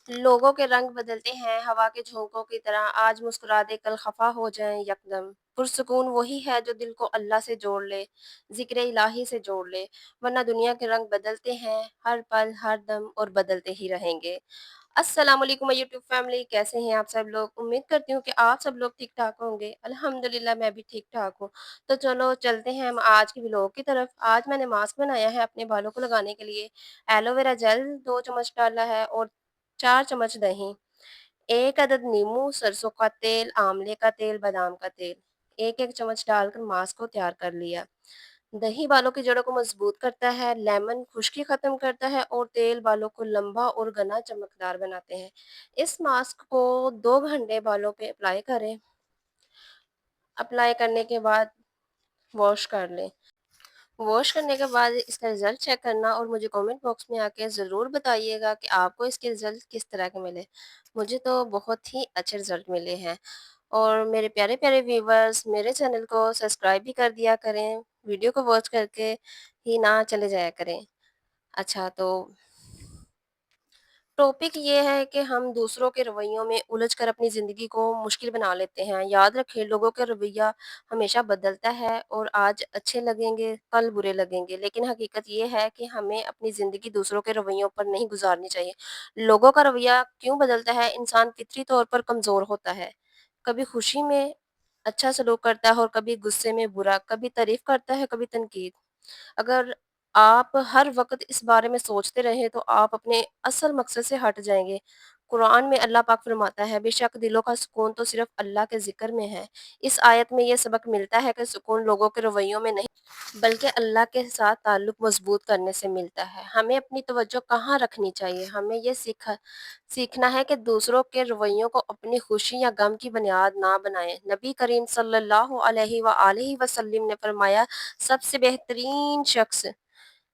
लोगों के रंग बदलते हैं हवा के झोंकों की तरह, आज मुस्कुरा दे कल खफा हो जाएं यकदम। पुरसुकून वही है जो दिल को अल्लाह से जोड़ ले, जिक्र इलाही से जोड़ ले। वरना दुनिया के रंग बदलते हैं हर पल हर दम, और बदलते ही रहेंगे। अस्सलाम वालेकुम यूट्यूब फैमिली, कैसे हैं आप सब लोग? उम्मीद करती हूँ कि आप सब लोग ठीक ठाक होंगे। अल्हम्दुलिल्लाह मैं भी ठीक ठाक हूँ। तो चलो चलते हैं हम आज की व्लॉग की तरफ। आज मैंने मास्क बनाया है अपने बालों को लगाने के लिए। एलोवेरा जेल 2 चम्मच डाला है, और 4 चम्मच दही, 1 अदद नींबू, सरसों का तेल, आंवले का तेल, बादाम का तेल, एक एक चम्मच डालकर मास्क को तैयार कर लिया। दही बालों की जड़ों को मजबूत करता है, लेमन खुश्की खत्म करता है, और तेल बालों को लंबा और घना चमकदार बनाते हैं। इस मास्क को 2 घंटे बालों पे अप्लाई करें। अप्लाई करने के बाद वॉश कर लें। वॉश करने के बाद इसका रिजल्ट चेक करना, और मुझे कमेंट बॉक्स में आके ज़रूर बताइएगा कि आपको इसके रिजल्ट किस तरह के मिले। मुझे तो बहुत ही अच्छे रिजल्ट मिले हैं। और मेरे प्यारे प्यारे व्यूवर्स, मेरे चैनल को सब्सक्राइब भी कर दिया करें, वीडियो को वॉच करके ही ना चले जाया करें। अच्छा, तो टॉपिक ये है कि हम दूसरों के रवैयों में उलझ कर अपनी ज़िंदगी को मुश्किल बना लेते हैं। याद रखें, लोगों का रवैया हमेशा बदलता है, और आज अच्छे लगेंगे कल बुरे लगेंगे, लेकिन हकीकत ये है कि हमें अपनी ज़िंदगी दूसरों के रवैयों पर नहीं गुजारनी चाहिए। लोगों का रवैया क्यों बदलता है? इंसान फितरी तौर पर कमज़ोर होता है। कभी खुशी में अच्छा सलूक करता है, और कभी गुस्से में बुरा, कभी तारीफ करता है कभी तनकीद। अगर आप हर वक़्त इस बारे में सोचते रहें तो आप अपने असल मकसद से हट जाएँगे। कुरान में अल्लाह पाक फ़रमाता है, बेशक दिलों का सुकून तो सिर्फ़ अल्लाह के ज़िक्र में है। इस आयत में ये सबक मिलता है कि सुकून लोगों के रवैयों में नहीं, बल्कि अल्लाह के साथ ताल्लुक़ मज़बूत करने से मिलता है। हमें अपनी तवज्जो कहाँ रखनी चाहिए? हमें ये सीखना है कि दूसरों के रवैयों को अपनी खुशी या गम की बुनियाद ना बनाएँ। नबी करीम सल्लल्लाहु अलैहि व आलिहि वसल्लम ने फ़रमाया, सबसे बेहतरीन शख्स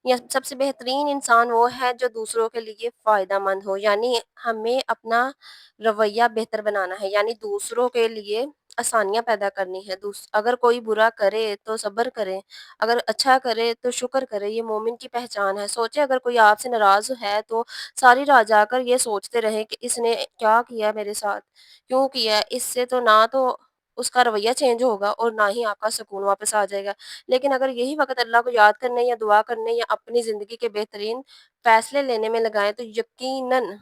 या सबसे बेहतरीन इंसान वो है जो दूसरों के लिए फ़ायदेमंद हो। यानी हमें अपना रवैया बेहतर बनाना है, यानी दूसरों के लिए आसानियाँ पैदा करनी है। अगर कोई बुरा करे तो सब्र करें, अगर अच्छा करे तो शुक्र करें, ये मोमिन की पहचान है। सोचें, अगर कोई आपसे नाराज़ है तो सारी रात जाकर ये सोचते रहें कि इसने क्या किया मेरे साथ? क्यों किया? इससे तो ना तो उसका रवैया चेंज होगा, और ना ही आपका सुकून वापस आ जाएगा। लेकिन अगर यही वक़्त अल्लाह को याद करने या दुआ करने या अपनी ज़िंदगी के बेहतरीन फ़ैसले लेने में लगाएँ, तो यकीनन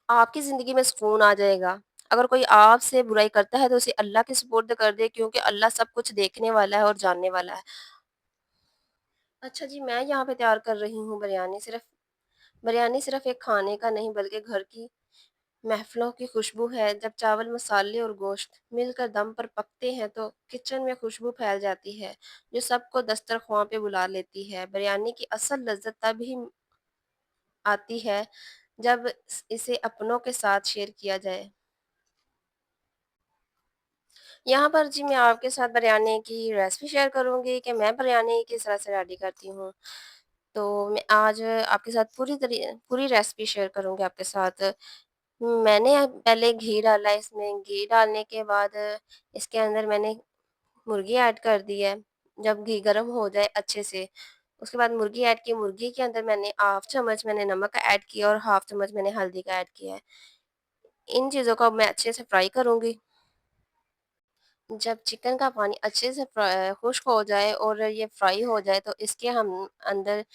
आपकी ज़िंदगी में सुकून आ जाएगा। अगर कोई आपसे बुराई करता है तो उसे अल्लाह के सुपुर्द कर दें, क्योंकि अल्लाह सब कुछ देखने वाला है और जानने वाला है। अच्छा जी, मैं यहाँ पे तैयार कर रही हूँ बिरयानी सिर्फ़ एक खाने का नहीं, बल्कि घर की महफ़िलों की खुशबू है। जब चावल, मसाले और गोश्त मिलकर दम पर पकते हैं तो किचन में खुशबू फैल जाती है, जो सबको दस्तरख़्वां पे बुला लेती है। बिरयानी की असल लज़्ज़त तभी आती है जब इसे अपनों के साथ शेयर किया जाए। यहाँ पर जी मैं आपके साथ बिरयानी की रेसिपी शेयर करूँगी कि मैं बिरयानी किस तरह से रेडी करती हूँ। तो मैं आज आपके साथ पूरी रेसिपी शेयर करूँगी आपके साथ। मैंने पहले घी डाला इसमें, घी डालने के बाद इसके अंदर मैंने मुर्गी ऐड कर दी है। जब घी गरम हो जाए अच्छे से, उसके बाद मुर्गी ऐड की, मुर्गी के अंदर मैंने हाफ़ चम्मच मैंने नमक का ऐड किया, और हाफ़ चम्मच मैंने हल्दी का ऐड किया है। इन चीज़ों को अब मैं अच्छे से फ्राई करूँगी। जब चिकन का पानी अच्छे से खुश्क हो जाए और ये फ्राई हो जाए, तो इसके हम अंदर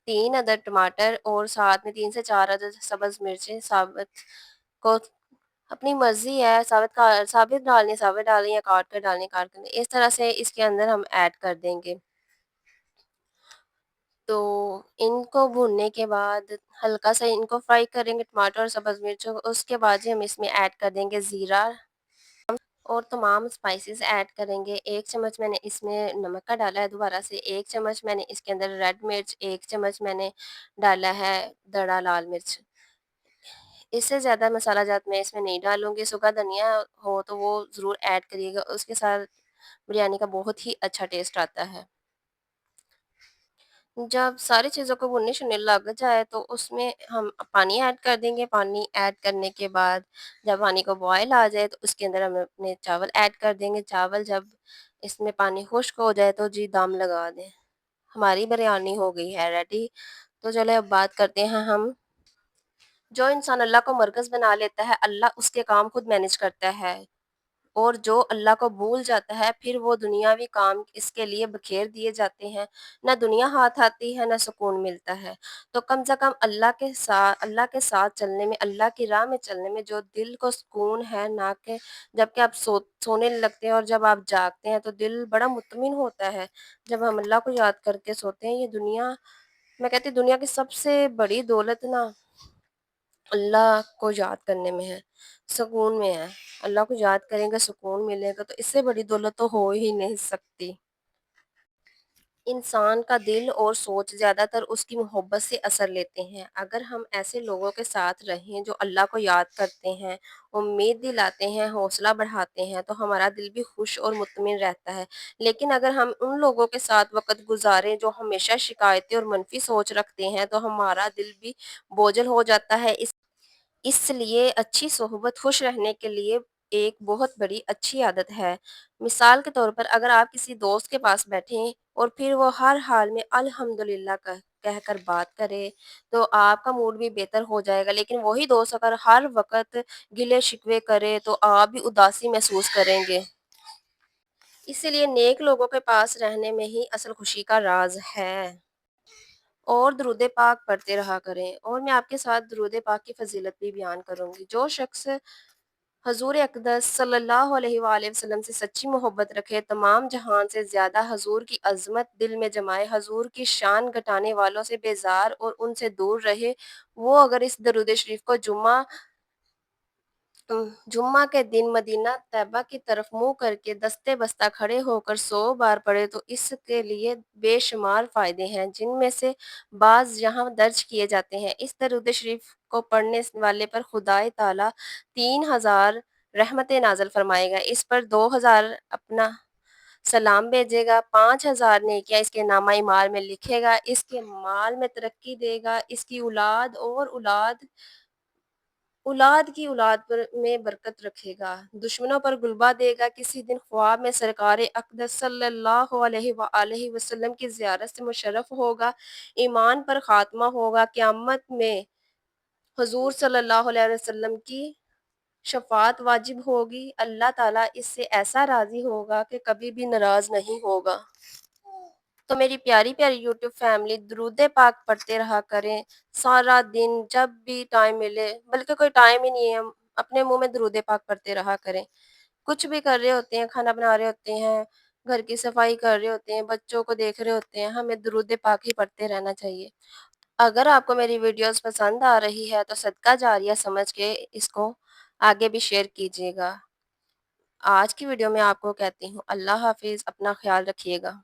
3 अदद टमाटर, और साथ में 3 से 4 अदद सब्ज़ मिर्चें साबुत को अपनी मर्ज़ी है, साबित डालनी है साबित डालें, या काट कर डालनी है काट कर। इस तरह से इसके अंदर हम ऐड कर देंगे। तो इनको भूनने के बाद हल्का-सा इनको फ्राई करेंगे, टमाटर और सब्ज़ मिर्चों को। उसके बाद जी हम इसमें ऐड कर देंगे ज़ीरा और तमाम स्पाइसेस ऐड करेंगे। 1 चम्मच मैंने इसमें नमक का डाला है दोबारा से, 1 चम्मच मैंने इसके अंदर रेड मिर्च, 1 चम्मच मैंने डाला है दड़ा लाल मिर्च। इससे ज़्यादा मसाला जात मैं इसमें नहीं डालूँगी। सूखा धनिया हो तो वो ज़रूर ऐड करिएगा, उसके साथ बिरयानी का बहुत ही अच्छा टेस्ट आता है। जब सारी चीज़ों को भुनने-शुनने लग जाए तो उसमें हम पानी ऐड कर देंगे। पानी ऐड करने के बाद जब पानी को बॉयल आ जाए तो उसके अंदर हम अपने चावल ऐड कर देंगे। चावल जब इसमें पानी खुश्क हो जाए तो जी दम लगा दें। हमारी बिरयानी हो गई है रेडी। तो चलो अब बात करते हैं हम जो इंसान अल्लाह को मरकज़ बना लेता है, अल्लाह उसके काम खुद मैनेज करता है। और जो अल्लाह को भूल जाता है, फिर वो दुनियावी काम इसके लिए बखेर दिए जाते हैं। ना दुनिया हाथ आती है, ना सुकून मिलता है। तो कम से कम अल्लाह के साथ चलने में, अल्लाह की राह में चलने में जो दिल को सुकून है, ना कि जबकि आप सोने लगते हैं और जब आप जागते हैं तो दिल बड़ा मुत्तमिन होता है। जब हम अल्लाह को याद करके सोते हैं, ये दुनिया, मैं कहती हूँ दुनिया की सबसे बड़ी दौलत ना अल्लाह को याद करने में है, सुकून में है। अल्लाह को याद करेंगे, सुकून मिलेगा, तो इससे बड़ी दौलत तो हो ही नहीं सकती। इंसान का दिल और सोच ज़्यादातर उसकी मोहब्बत से असर लेते हैं। अगर हम ऐसे लोगों के साथ रहें जो अल्लाह को याद करते हैं, उम्मीद दिलाते हैं, हौसला बढ़ाते हैं, तो हमारा दिल भी खुश और मुतमिन रहता है। लेकिन अगर हम उन लोगों के साथ वक़्त गुज़ारें जो हमेशा शिकायतें और मनफ़ी सोच रखते हैं, तो हमारा दिल भी बोझिल हो जाता है। इसलिए अच्छी सोहबत खुश रहने के लिए एक बहुत बड़ी अच्छी आदत है। मिसाल के तौर पर अगर आप किसी दोस्त के पास बैठें और फिर वो हर हाल में अल्हम्दुलिल्लाह कहकर बात करे, तो आपका मूड भी बेहतर हो जाएगा। लेकिन वही दोस्त अगर हर वक़्त गिले-शिकवे करे, तो आप भी उदासी महसूस करेंगे। इसीलिए नेक लोगों के पास रहने में ही असल खुशी का राज़ है। और दुरूद पाक पढ़ते रहा करें। और मैं आपके साथ दुरूद पाक की फ़ज़ीलत भी बयान करूँगी। जो शख़्स हज़ूर अक़दस सल्लल्लाहु अलैहि वसल्लम से सच्ची मोहब्बत रखे, तमाम जहान से ज़्यादा हज़ूर की अज़मत दिल में जमाए, हज़ूर की शान घटाने वालों से बेज़ार और उनसे दूर रहे, वो अगर इस दरूद शरीफ को जुम्मा के दिन मदीना तैयबा की तरफ मुँह करके दस्ते बस्ता खड़े होकर 100 बार पढ़े, तो इसके लिए बेशुमार फ़ायदे हैं, जिनमें से बाज़ यहाँ दर्ज किए जाते हैं। इस दरूद शरीफ को पढ़ने वाले पर खुदाए ताला 3000 रहमतें नाज़िल फ़रमाएगा। इस पर 2000 अपना सलाम भेजेगा, 5000 नेकियाँ इसके नामा-ए-माल में लिखेगा, इसके माल में तरक्की देगा, इसकी औलाद की औलाद पर में बरकत रखेगा, दुश्मनों पर गुलबा देगा, किसी दिन ख्वाब में सरकारे अक़दस सल्लल्लाहु अलैहि वसल्लम की ज़ियारत से मुशर्रफ होगा, ईमान पर ख़ात्मा होगा, क़यामत में हुज़ूर सल्लल्लाहु अलैहि वसल्लम की शफ़ाअत वाजिब होगी, अल्लाह ताला इससे ऐसा राज़ी होगा कि कभी भी नाराज़ नहीं होगा। तो मेरी प्यारी-प्यारी यूट्यूब फैमिली, दुरूद पाक पढ़ते रहा करें, सारा दिन जब भी टाइम मिले, बल्कि कोई टाइम ही नहीं है, अपने मुँह में दुरूद पाक पढ़ते रहा करें। कुछ भी कर रहे होते हैं, खाना बना रहे होते हैं, घर की सफाई कर रहे होते हैं, बच्चों को देख रहे होते हैं, हमें दुरूद पाक ही पढ़ते रहना चाहिए। अगर आपको मेरी वीडियोज़ पसंद आ रही है, तो सदका जारिया समझ के इसको आगे भी शेयर कीजिएगा। आज की वीडियो में आपको कहती हूँ अल्लाह हाफ़िज़, अपना ख़्याल रखिएगा।